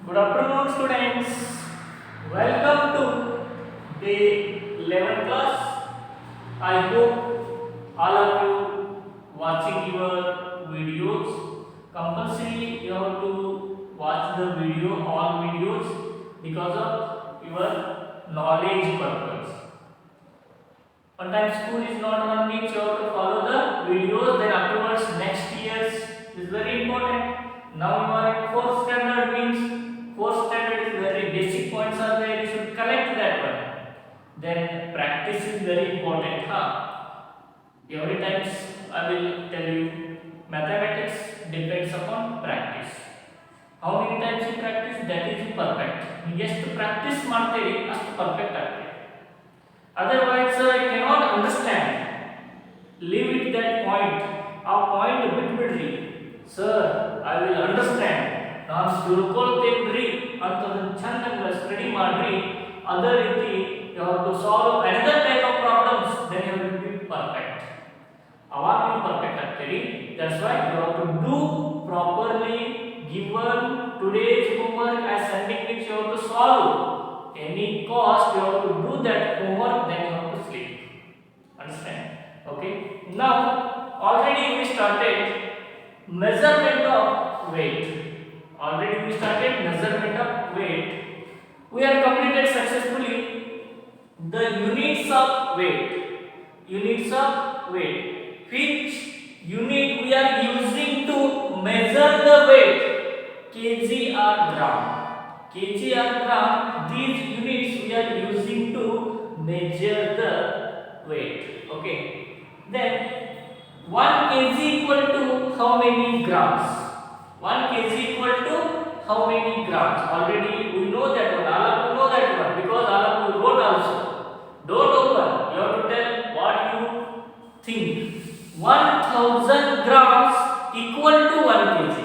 Good afternoon, students. Welcome to the 11th class. I hope all of you watching your videos. Compulsory you have to watch the video, all videos, because of your knowledge purpose. Sometimes school is not one week, you have to follow the videos. Then afterwards, next year's is very important. Now you are in fourth standard, means fourth standard is very basic points are there. You should collect that one. Then practice is very important. Every times I will tell you, mathematics depends upon practice. How many times you practice, that is perfect. ಎಷ್ಟು practice ಮಾಡ್ತೀರಿ ಅಷ್ಟು perfect ಆಗ್ತೀರಿ. Otherwise, I cannot understand. Leave it that point. ಆ point ಬಿಟ್ಬಿಡ್ರಿ. Sir, I will understand. ನಾನು ತಿಳ್ಕೊಳ್ತೇನ್ರಿ ಅಂತದನ್ನ ಚಂದಂಗ ಸ್ಟಡಿ ಮಾಡ್ರಿ. ಅದೇ ರೀತಿ you have to solve another type of problems, then you will be perfect. ಅವಾಗ ನೀವು ಪರ್ಫೆಕ್ಟ್ ಆಗ್ತೀರಿ. That's why you have to do properly. given today's homework as sending which you have to solve. Any cost you have to do that homework, then you have to sleep. Understand? Okay. Now already we started measurement of weight. Already we started measurement of weight. We have completed successfully the units of weight. Units of weight. Which unit we are using to measure the weight? kg or gram. kg or gram, these units we are using to measure the weight. Okay. Then 1 kg equal to how many grams? 1 kg equal to how many grams? Already we know that one. All of you know that one because all of you wrote also. Don't open. You have to tell what you think. 1000 grams equal to 1 kg.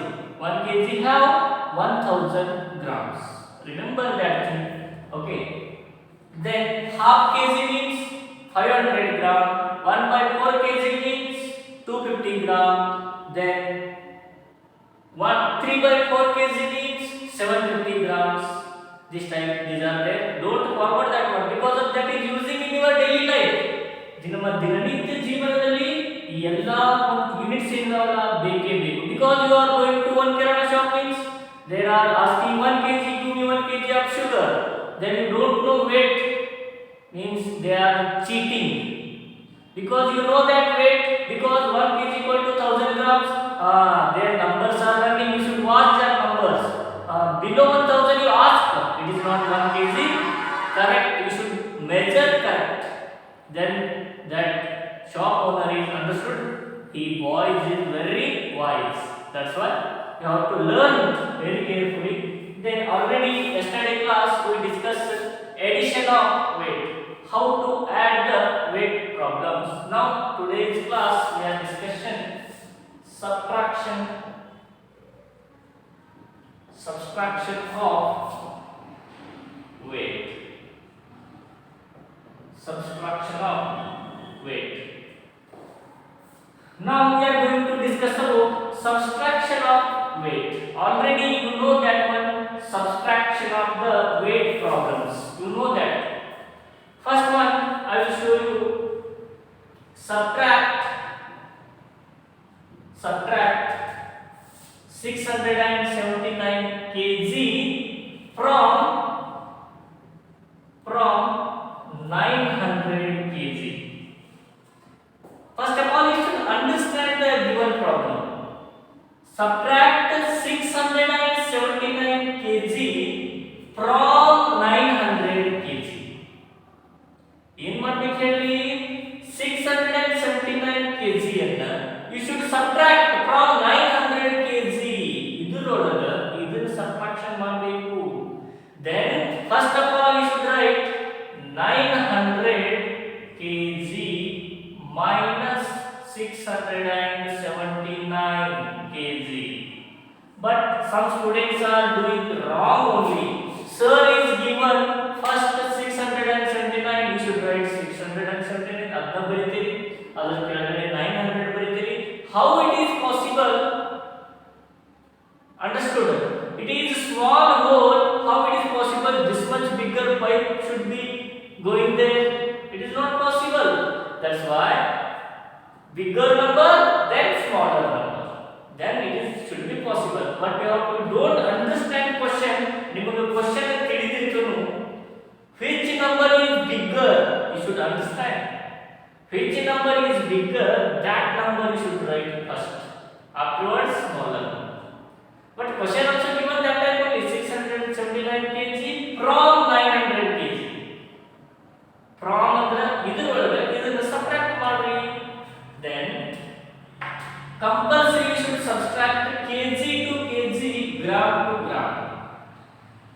1 kg have 1000 grams. Remember that thing. Okay. Then half kg means 500 gram. 1/4 kg means 250 gram. Then 3/4 kg means 750 grams. This type these are there. Don't forget that one because of that is using in your daily life. ನಮ್ಮ ದಿನನಿತ್ಯ ಜೀವನದಲ್ಲಿ ಈ ಎಲ್ಲಾ units ಇದಾವಲ್ಲ ಬೇಕೇ ಬೇಕು. Because you are going to one kirana shop means they are asking 1 kg, give me 1 kg of sugar. Then you don't know weight, means they are cheating. Because you know that weight, because 1 kg equal to 1000 grams, their numbers are running. You should watch their numbers. Below 1000 you ask, it is not 1 kg. Correct, you should measure correct. Then that shop owner is understood. He boys is very wise. That's why you have to learn very carefully. Then already yesterday class we discussed addition of weight, how to add the weight problems. Now today's class we are discussing subtraction of weight. Subtraction of weight. Now we are going to discuss about subtraction of weight. Already you know that one, subtraction of the weight problems. You know that. First one I will show you. Subtract 679 kg from 900 kg. First of all, you should understand the given problem. Subtract 679 kg from 900 kg. ಏನು ಮಾಡಬೇಕು ಹೇಳಿ? 679 kg ಅನ್ನ you should subtract from 900 kg. ಇದರೊಳಗ ಇದನ್ನ subtraction ಮಾಡಬೇಕು. Then first of all you should write 900 kg minus 679 kg. But some students are doing wrong only. Sir is given first 679, you should write 679 adna bariತೀರಿ, ಅದರ ಕೆಳಗಡೆ 900 ಬರೀತೀರಿ. How it is possible? Understood? It is small hole. How it is possible? This much bigger pipe should be going there. It is not possible. That's why bigger number then smaller number. Then it should be possible. But you don't understand question. Niಮಗೆ question ತಿಳಿದಿರ್ತನು. Which number is bigger? You should understand. Which number is bigger? That number you should write first. Afterwards, smaller number. But question also given that type only 679 kg from 900 kg. From ಅಂದ್ರೆ ಇದು ಒಳಗೆ ಇದನ್ನ subtract ಮಾಡ್ರಿ. Then compulsory you should subtract kg to kg, gram to gram.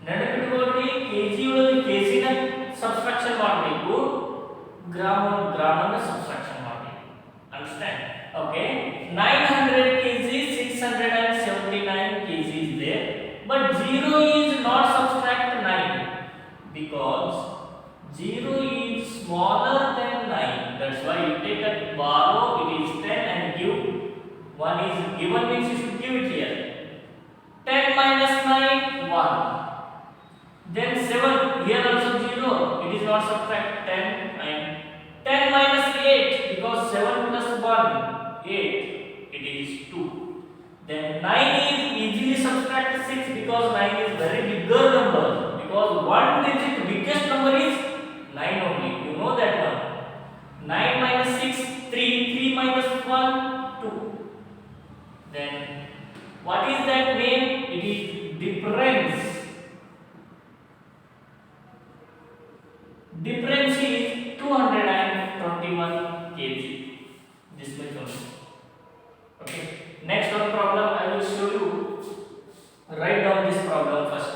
ನೆನಪಿಟ್ಕೊಳ್ಳಿ kg ಒಳಗೆ kg ನ subtraction ಮಾಡಬೇಕು, gram gram ಅನ್ನು subtraction ಮಾಡಬೇಕು. Understand? Okay. 900 kg, 679 kg is there, but 0 is not subtract 9 because 0 is smaller than 9. That's why you take a borrow, it is 10 and give. 1 is given means you should give it here. 10 minus 9, 1. Then 7, here also 0, it is not subtract 10 and 10 minus 8 because 7 plus 1, 8, it is 2. Then 9 is easily subtract 6 because 9 is very bigger number, because one digit biggest number is 9 only. You know that one. 9 minus 6, 3. 3 minus 1, 2. Then what is that name? It is difference. Difference is 221 kg. This much only. Okay. Next one problem I will show you. Write down this problem first.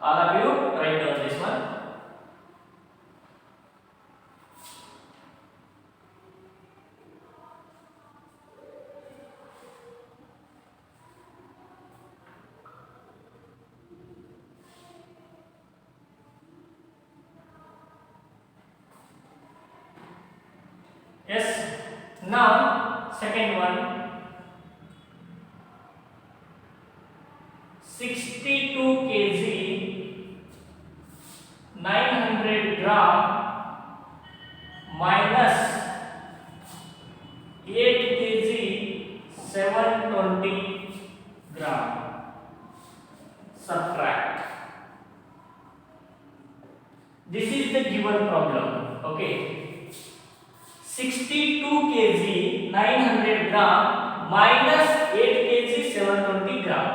All of you write down this one. Yes. Now second one. 62 kg, 900 gram minus 8 kg, 720 gram. Subtract. This is the given problem. Okay. 62 kg, 900 gram minus 8 kg, 720 gram.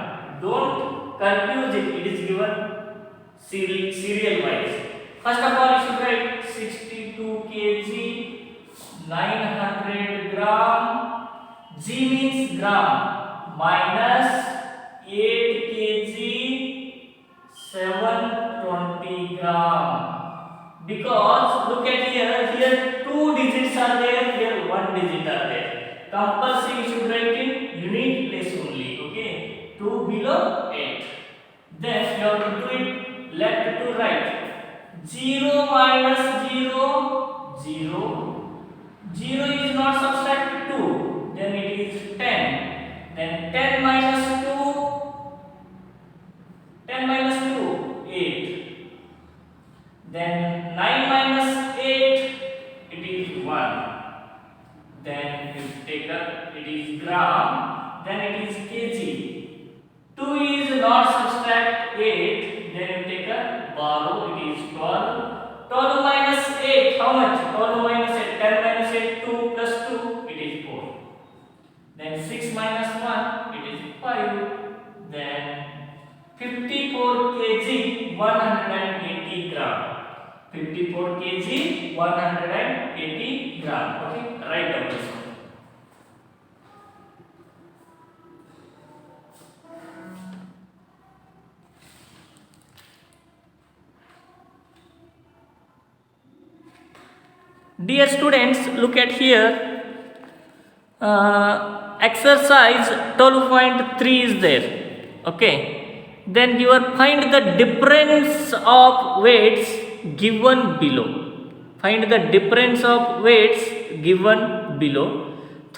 Don't confuse it. It is given serial wise. First of all, you should write 62 kg, 900 gram. G means gram minus 8 kg, 720 gram. Because look at here 2 digits are there, here 1 digit are there. Compulsory you should write in unit place only. Okay. 2 below 8. Then you have to do it left to right. 0 minus 0, 0. 0 is not subtract 2. Then it is 10. Then 10 minus 2. 10 minus 2, 8. Then 9 minus 8, it is 1. Then you take up, it is gram. Then it is kg. 2 is not subtract 8, then you take a borrow, it is 12. 12 minus 8, how much? 12 minus 8, 10 minus 8, 2 plus 2, it is 4. Then 6 minus 1, it is 5. Then 54 kg, 180 gram. 54 kg, 180 gram. Okay, write down this one. Dear students, look at here. Exercise 12.3 is there. Okay. Then you are find the difference of weights given below. Find the difference of weights given below.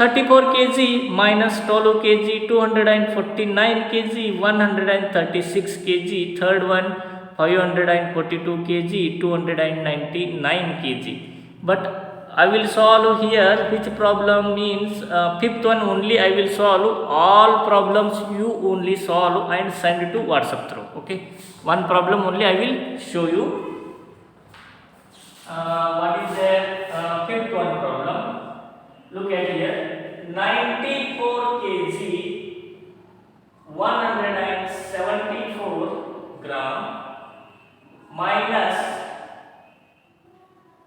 34 kg minus 12 kg, 249 kg, 136 kg. Third one, 542 kg, 299 kg. But I will solve here which problem means fifth one only I will solve. All problems you only solve and send to WhatsApp through. Okay, one problem only I will show you. What is the fifth one problem? Look at here. 94 kg, 174 gram minus,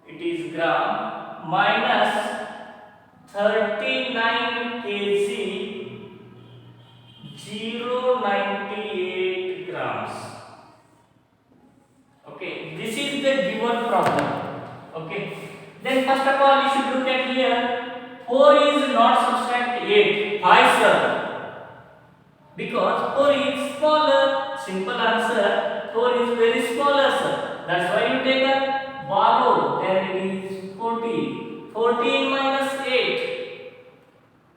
it is gram, minus 39 kg, 098 grams. Okay, this is the given problem. Okay, then first of all you should look at here. 4 is not subtract 8. Why, sir? Because 4 is smaller. Simple answer. 4 is very smaller, sir. That's why you take a borrow. Then it is 14. 14 minus 8.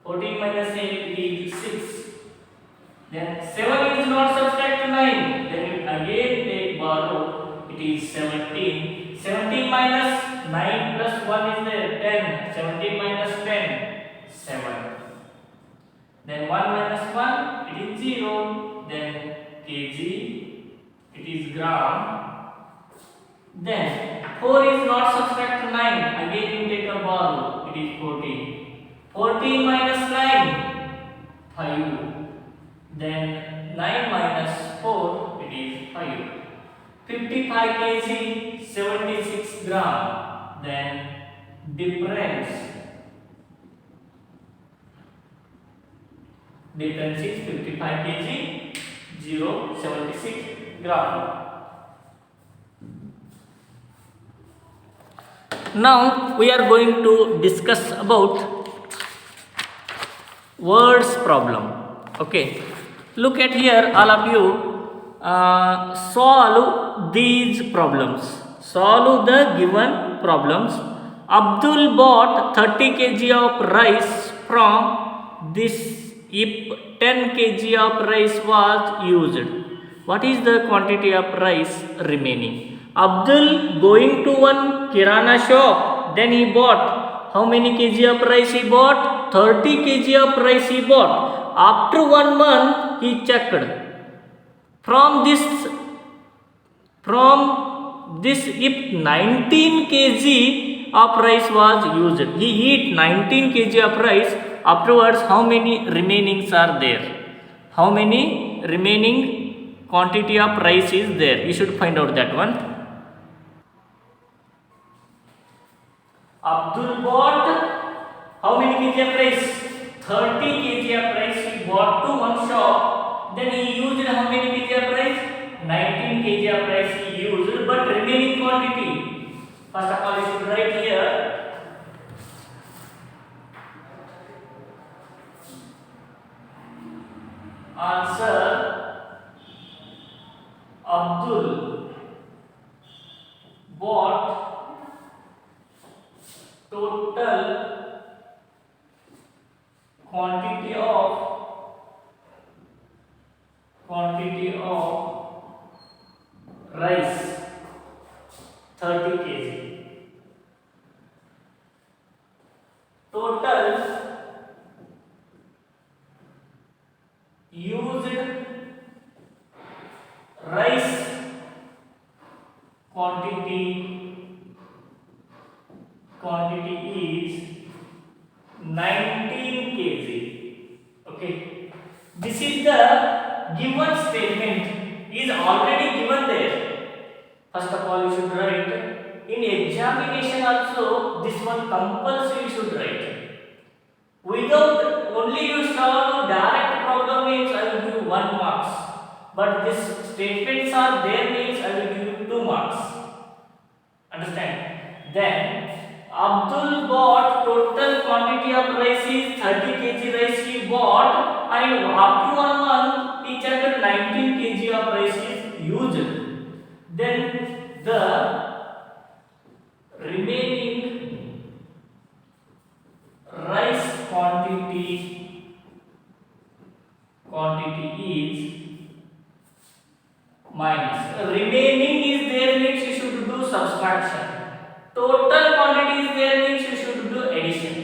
14 minus 8 is 6. Then 7 is not subtract 9. Then you again take borrow. It is 17. 17 minus 9 plus 1 is there, 10. 17 minus 10, 7. Then 1 minus 1, it is 0. Then kg, it is gram. Then 4 is not subtract 9. Again you take a borrow. It is 14. 14 minus 9, 5. Then 9 minus 4, it is 5. 55 kg, 76 gram. Then difference is 55 kg, 076 gram. Now we are going to discuss about words problem. Okay, look at here, all of you. Solve these problems. Solve the given problems. Abdul bought 30 kg of rice from this if 10 kg of rice was used. What is the quantity of rice remaining? Abdul going to one kirana shop. Then he bought how many kg of rice he bought? 30 kg of rice he bought. After 1 month he checked. From this if 19 kg of rice was used, he eat 19 kg of rice. Afterwards, how many remainings are there? How many remaining quantity of rice is there? You should find out that one. Abdul bought how many kg of rice? 30 kg of rice he bought to one shop. Then he used how many kg of rice? 19 kg of rice he used, but remaining quantity. First of all, you should write here. Answer: Abdul bought total quantity of rice 30 kg. Total used rice quantity is 19 kg. Okay, this is the given statement, is already given there. First of all, you should write. In examination also, this one compulsory you should write. Without only you solve direct problem means I will give you 1 marks. But this statements are there means I will give you 2 marks. Understand? Then Abdul bought total quantity of rice is 30 kg rice he bought, and after 1 month he checked 19 kg of rice is used. Then the remaining rice quantity minus. Remaining is there means you should do subtraction. Total quantity is there means you should do addition.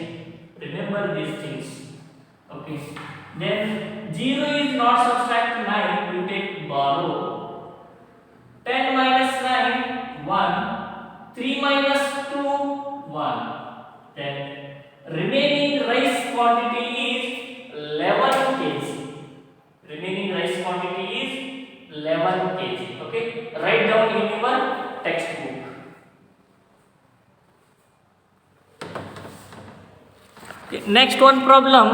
Remember these things. Okay. Then 0 is not subtract 9. You take borrow. 10 minus 9 1. 3 minus 2 1. Then remaining rice quantity is 11 kg. Remaining rice quantity is 11 kg. Okay, write down in your textbook. Okay, next one problem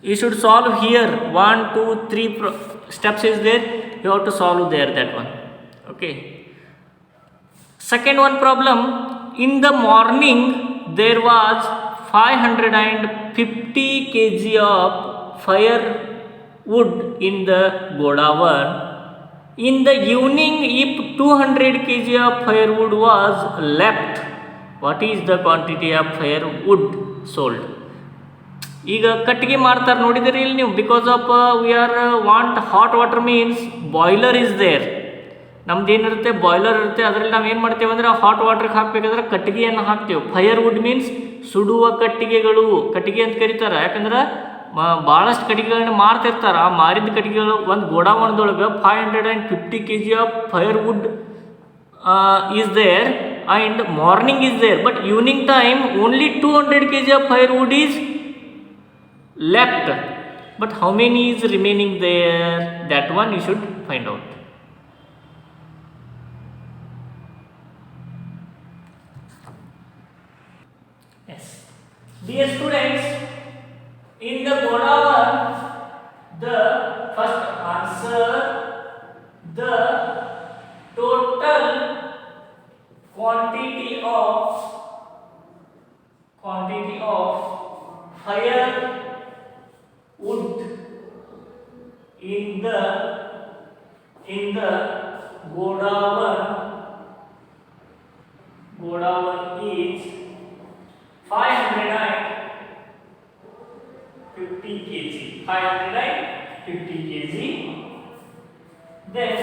you should solve here. 1 2 3 steps is there, you have to solve there, that one. Okay, second one problem. In the morning there was 550 kg of firewood in the Godawan. In the evening, if 200 kg of firewood was left, what is the quantity of firewood sold? ಈಗ ಕಟ್ಟಿಗೆ ಮಾಡ್ತಾರೆ ನೋಡಿದಿರಿ ಇಲ್ಲಿ ನೀವು. Because of we are want hot water means boiler is there. ನಮ್ದು ಏನಿರುತ್ತೆ boiler ಇರುತ್ತೆ, ಅದರಲ್ಲಿ ನಾವು ಏನು ಮಾಡ್ತೇವೆ ಅಂದರೆ ಹಾಟ್ ವಾಟರ್ಗೆ ಹಾಕಬೇಕಾದ್ರೆ ಕಟ್ಟಿಗೆಯನ್ನು ಹಾಕ್ತೇವೆ. ಫೈರ್ವುಡ್ ಮೀನ್ಸ್ ಸುಡುವ ಕಟ್ಟಿಗೆಗಳು, ಕಟ್ಟಿಗೆ ಅಂತ ಕರೀತಾರೆ. ಯಾಕಂದ್ರೆ ಭಾಳಷ್ಟು ಕಟ್ಟಿಗೆಗಳನ್ನ ಮಾರ್ತಿರ್ತಾರೆ. ಆ ಮಾರಿದ ಕಟ್ಟಿಗೆಗಳು ಒಂದು ಗೋಡಾವಣದೊಳಗೆ 550 kg of firewood is there and morning is there. But evening time only 200 kg of firewood is left. But how many is remaining there? That one you should find out. Yes, dear students, in the Godawan, the first answer, the total quantity of fire wood in the Godawan is 550 kg. 550 kg. Then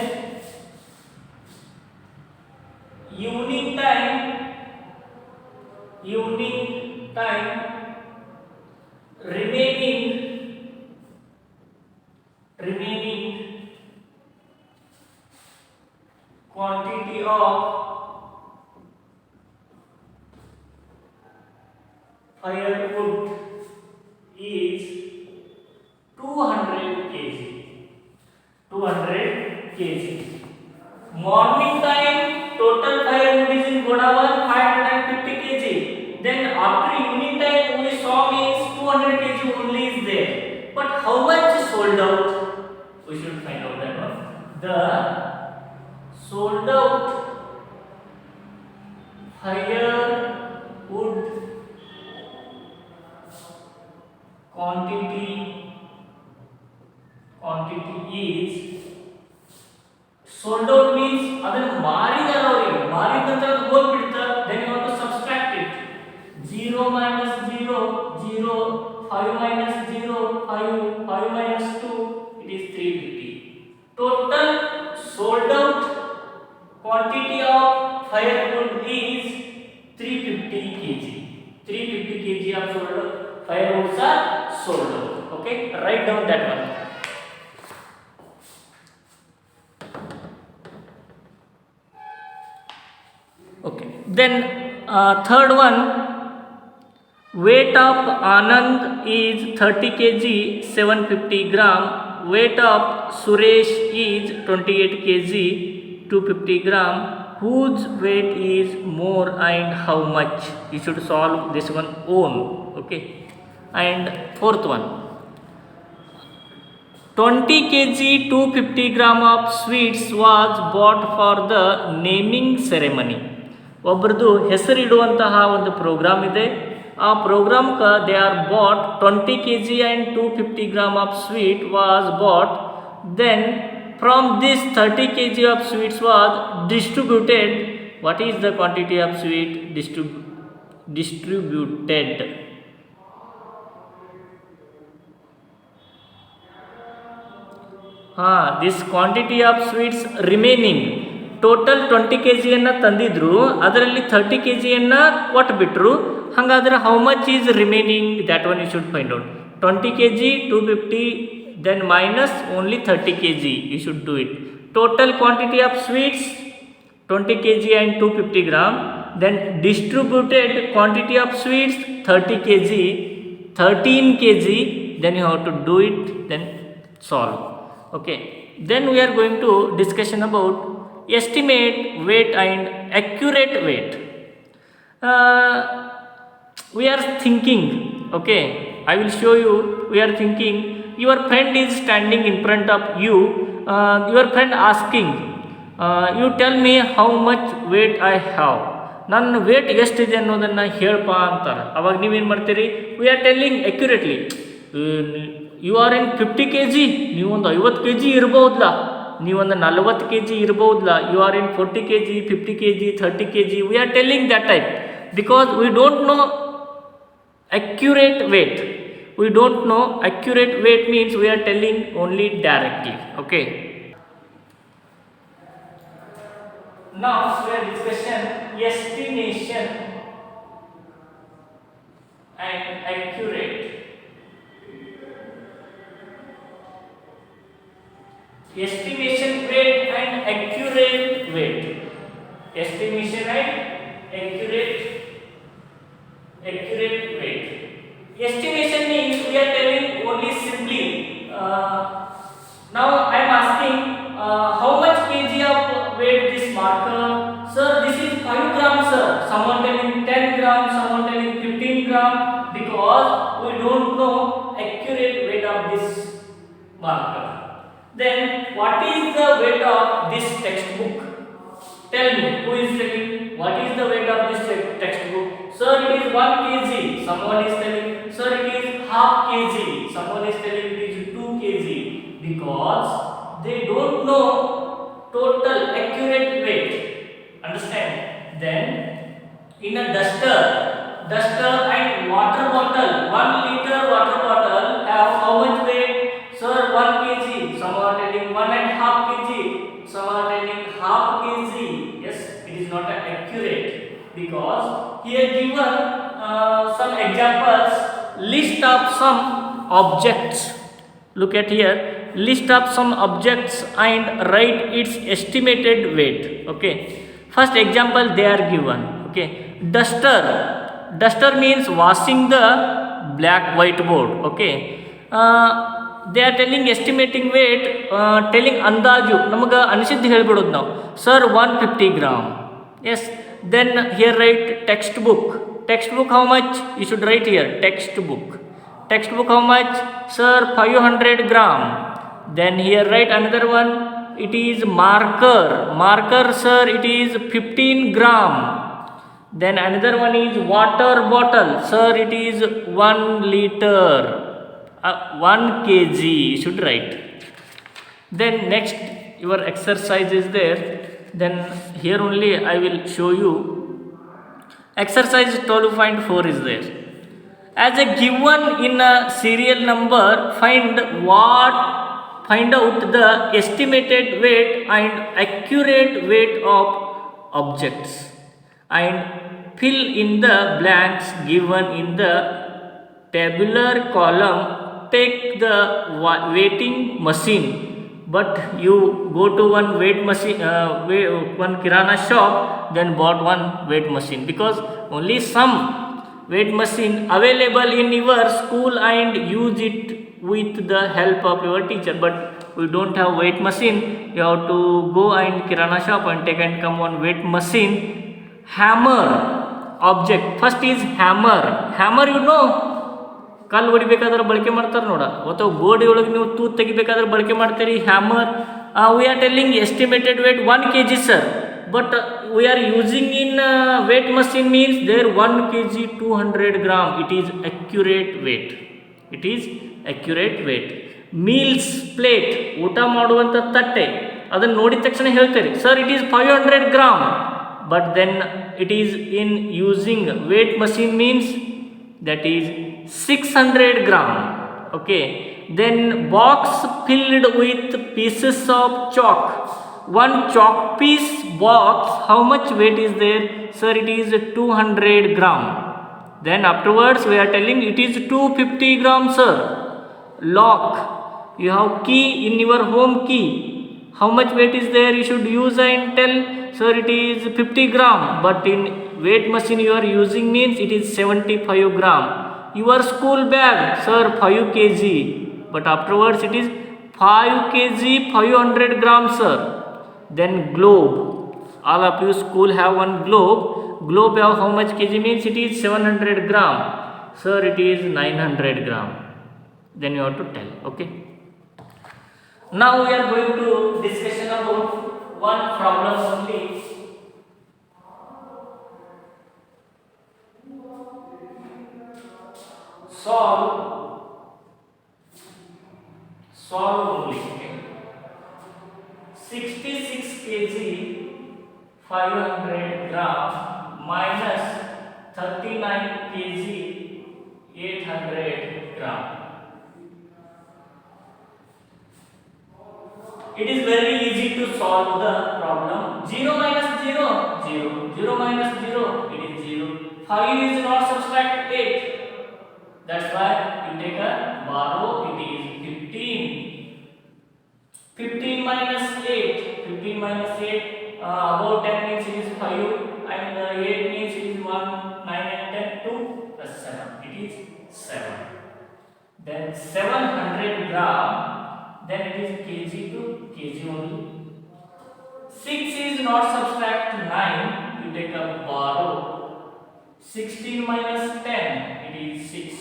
evening time remaining quantity of firewood is 200 kg. 200 kg. Morning time total firewood is in Godawan 550 kg. Then after evening time we saw means 200 kg only is there. But how much is sold out? We should find out that one. The sold out firewood quantity is sold out means ಅದನ್ನ ಮಾರಿದಾರ ಅವರಿಗೆ, ಮಾರಿದ ನಂತರ ಅದು ಹೋಗ್ಬಿಡ್ತಾರೆ. then you have to subtract it. 0 minus 0 0, 5 minus 0 5, 5 minus 2, it is 350. Total sold out quantity of firewood is 350 kg. 350 kg of sold out firewoods are sold out. Okay, write down that one. Okay, then third one, weight of Anand is 30 kg 750 gram. Weight of Suresh is 28 kg 250 gram. Whose weight is more and how much? You should solve this one own. Okay, and fourth one, 20 kg 250 gram of sweets was bought for the naming ceremony. ಒಬ್ಬರದು ಹೆಸರಿಡುವಂತಹ ಒಂದು program ಇದೆ. ಆ ಪ್ರೋಗ್ರಾಮ್ಗೆ they are about 20 kg and 250 gram of sweet was bought. Then from this 30 kg of sweets was distributed. What is the quantity of sweet distributed? This quantity of sweets remaining total 20 kg ತಂದಿದ್ರು, ಅದರಲ್ಲಿ 30 kg ಕೊಟ್ಬಿಟ್ರು. ಹಾಗಾದ್ರೆ how much is remaining, that one you should find out. 20 kg 250, then minus only 30 kg, you should do it. Total quantity of sweets 20 kg and 250 gram, then distributed quantity of sweets 30 kg, 13 kg, then you have to do it, then solve. Okay, then we are going to discussion about estimate weight and accurate weight. We are thinking, okay, I will show you. We are thinking, your friend is standing in front of you, your friend asking, you tell me how much weight I have, ನನ್ನ weight ಎಷ್ಟಿದೆ ಅನ್ನೋದನ್ನು ಹೇಳಪ್ಪ ಅಂತಾರೆ. ಅವಾಗ ನೀವೇನು ಮಾಡ್ತೀರಿ, we are telling accurately, you are in 50 kg, ನೀವೊಂದು 50 kg ಇರ್ಬೋದಲ್ಲ, ನೀವೊಂದು 40 kg ಇರ್ಬೋದಲ್ಲ, you are in 40 kg, 50 kg, 30 kg, we are telling that type, because we don't know accurate weight. We don't know accurate weight means we are telling only directly. Okay, now we are discussion estimation and accurate. Estimation weight and accurate weight. Estimation and accurate weight. Estimation means we are telling only simply. Now I am asking how much kg of weight this marker. Sir, this is 5 gram, sir. Someone telling 10 gram, someone telling 15 gram, because we don't know accurate weight of this marker. Then what is the weight of this textbook? Tell me, who is telling what is the weight of this textbook? Sir, it is 1 kg. Someone is telling, sir, it is half kg. Someone is telling it is 2 kg. Because they don't know total accurate weight. Understand? Then in a duster and water bottle, 1 liter water bottle have how much weight? Sir, 1 kg. Someone telling 1.5 kg. Someone telling half kg. Yes, it is not accurate, because here given some examples, list of some objects. Look at here, list of some objects and write its estimated weight. Okay, first example they are given. Okay, duster means washing the black whiteboard. Okay, they are telling estimating weight, telling andaju, namaga ಅನಿಸಿದ್ದು ಹೇಳ್ಬಿಡೋದು ನಾವು. Sir, 150 gram. Yes, then here write textbook how much, you should write here textbook how much? Sir, 500 gram. Then here write another one, it is marker, sir, it is 15 gram. Then another one is water bottle, sir, it is 1 liter, 1 kg, you should write. Then next your exercise is there. Then here only I will show you. Exercise 12.4 is there. As a given in a serial number, find out the estimated weight and accurate weight of objects and fill in the blanks given in the tabular column. Take the weighting machine, but you go to one weight machine, one kirana shop, then bought one weight machine, because only some weight machine available in your school and use it with the help of your teacher. But we don't have weight machine, you have to go and kirana shop and take and come one weight machine. Hammer object, first is hammer, you know, ಕಲ್ಲು ಹೊಡಿಬೇಕಾದ್ರೆ ಬಳಕೆ ಮಾಡ್ತಾರೆ ನೋಡ, ಅಥವಾ ಗೋಡೆ ಒಳಗೆ ನೀವು ತೂತು ತೆಗಿಬೇಕಾದ್ರೆ ಬಳಕೆ ಮಾಡ್ತೀರಿ hammer. We are telling estimated weight 1 kg, sir, but we are using in weight machine means there 1 kg 200 gram. It is accurate weight. Meals plate, ಊಟ ಮಾಡುವಂಥ ತಟ್ಟೆ, ಅದನ್ನು ನೋಡಿದ ತಕ್ಷಣ ಹೇಳ್ತೀರಿ sir it is 500 gram, but then it is in using weight machine means that is 600 gram. Okay, then box filled with pieces of chalk. One chalk piece box, how much weight is there? Sir, it is 200 gram. Then afterwards we are telling it is 250 gram, sir. Lock, you have key in your home key, how much weight is there? You should use and tell, sir, it is 50 gram, but in weight machine you are using means it is 75 gram. Your school bag, sir, 5 kg, but afterwards it is 5 kg 500 gram, sir. Then globe, all of you school have one globe. Globe have how much kg means it is 700 gram, sir, it is 900 gram. Then you have to tell. Okay, now we are going to discussion about one problem only. Solve only. Okay. 66 kg 500 gram minus 39 kg 800 gram. It is very easy to solve the problem. 0 minus 0, 0. 0 minus 0, it is 0. 5 is not subtract 8. That's why you take a borrow, it is 15. 15 minus 8. 15 minus 8, about 10 means it is 5. And 8 means it is 1, 9 and 10, 2 plus 7. It is 7. Then 700 gram. Then it is kg to kg only. 6 is not subtract 9. You take a borrow. 16 minus 10. It is 6.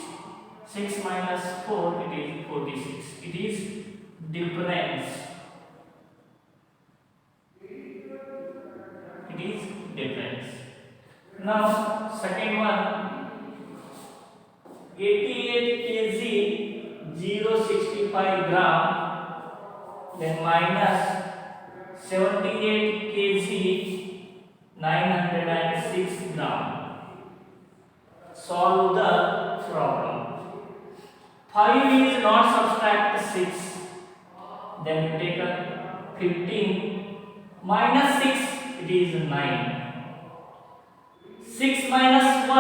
6 minus 4. It is 46. It is difference. It is difference. Now second one. 88 kg 065 gram. Then minus 78 kg 906 gram. Solve the problem. 5 is not subtract 6. Then you take a 15 minus 6, it is 9. 6 minus 1,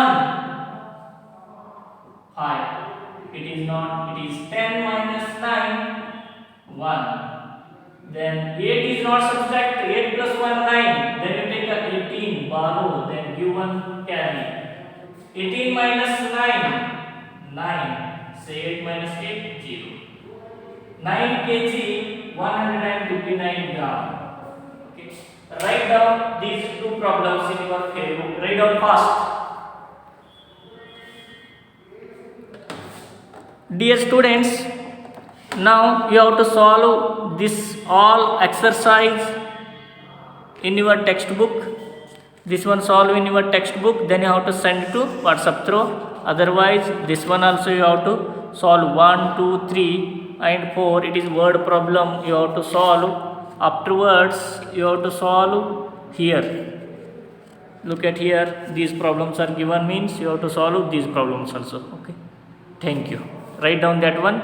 5. It is not, it is 10 minus 9, 1. Then 8 is not subtract, 8 plus 1, 9. Then you take a 18, borrow, then give 1 carry. 18 minus 9, 9. Say 8 minus 8, 0. 9 kg 159 gram. Okay. Write down these two problems in your Facebook. Write down fast. Dear students, now you have to solve this all exercise in your textbook. This one solve in your textbook, then you have to send to WhatsApp through. Otherwise this one also you have to solve 1, 2, 3 and 4. It is word problem you have to solve. Afterwards you have to solve here. Look at here, these problems are given means you have to solve these problems also. Okay, thank you. Write down that one.